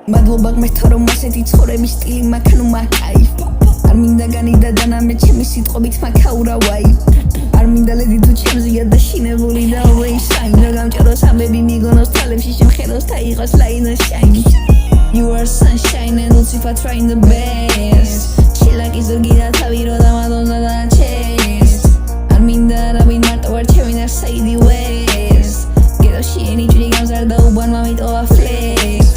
მადლობა ღმერთო რომ ასეთი ცხოვრების სტილი მაქვს ნუ მაკაიფ არ მინდა განიდა დანამე ჩემი სიტყვებით მაქაურა ვაი არ მინდა ლედი თუ ჩემზეა დაშინებული და always shine რა გამჭიროს ამბები მიგონოს თალებში შემხედოს და იყოს ლაინა shine you are sunshine and Lucifer trying the best ჩილაკი ზურგი და თავი რო დამადონდა და chest არ მინდა არავინ მარტო ვარ ჩემი და საიდი west გედოში ენი ჭრი გამზარდა უბან მამიტოა flex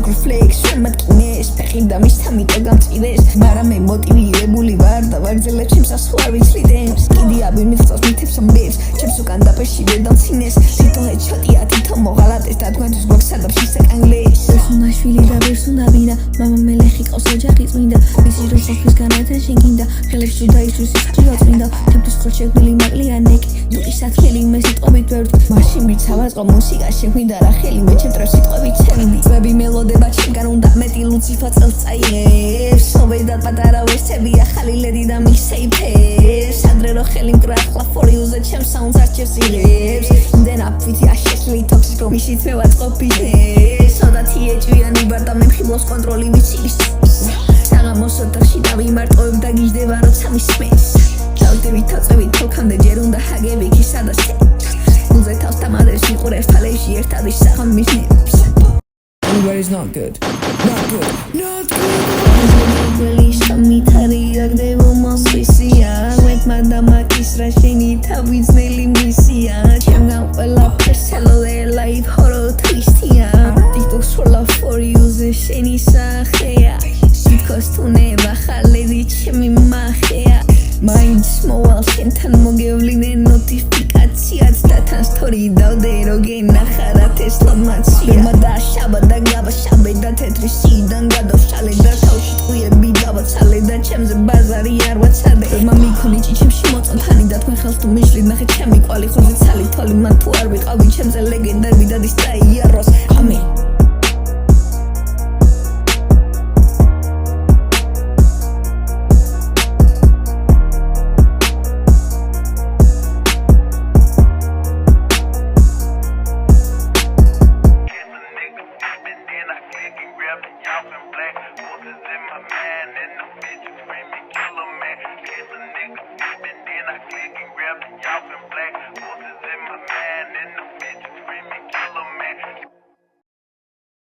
Reflex, შემატკინეს, ფეხი და მის თამიტო გამწირეს მაგრამ მე მოტივირებული ვარ და ვაგრძელებ ჩემს ასვარ ვიცრიდებს კიდე აბი მიწოს მითებს ამბებს ჩემს უკან დაფეში ვედამცინეს თითო ეჩოტია თითო მოღალატეს და თქვენთვის გვაქვს სადაფში საკანგლეს სუნაშვილი და ვერსუნავინა მამა მელეხი ყავს ოჯახი წმინდა მისი რო სოფლის განათან შეგინდა ხელებს თუ დაისთვის ისწრიო წმინდა ჩემთვის ხორჩეგული მაკლიანეკი ნუყი სათლელი მე სიტყვებით ვერ მაშინ მიცავაწყო მუსიკა შეგვინდა რა ხელი მე ჩემ ტრებს სიტყვებით ცემდი წვები მელოდება ჩემგან უნდა მეტი ლუციფა წელს წაიღებს სოვედად პატარა ვერსები ახალი ლედი და მიხსეიფებს ადრე რო ხელი მკრახლა ფორიუზე ჩემ საუნდს არჩევს იღებს იმდენ აფვითი აშეშლი ტოქსიკო მისით მე ვაწყობიდეს სოდათი ეჭვიანი ვარ და მე მხილოს კონტროლი ვიცის საღამოს ოთახში დავიმარტყობებ და გიждდება როცა მისმენს დავდები თაწევით თოქამდე ჯერ უნდა ჰაგები კი სადაც უზე თავს დამადებს ვიყურებს თალეში ერთად ის საღამის ნებს Everybody is not good. Not good. Not good. Release me tari agdevo mosvisia Went madama kisra sheni tabits neli misia Chemga wela perselo de life horo tristia TikTok scrolla for you ze sheni sakhea Sitkos tune bakhale di chemi makhea Mind small shentan mogevline notifikაციაც და თან story დავდე რო გენახარა თესლომაცია მოდა შაბა და გაბა შაბე და თეთრი სიდან გადავშალე და თავში ტყუები დავაცალე და ჩემზე ბაზარი არ ვაცადე მამი ქონიჭი ჩემში მოწონთანი და თქვენ ხელს თუ მიშლით ნახე ჩემი კვალი ხოზე ცალი თოლი მან თუ არ ვიყავი ჩემზე ლეგენდები და დის დაიაროს ამენ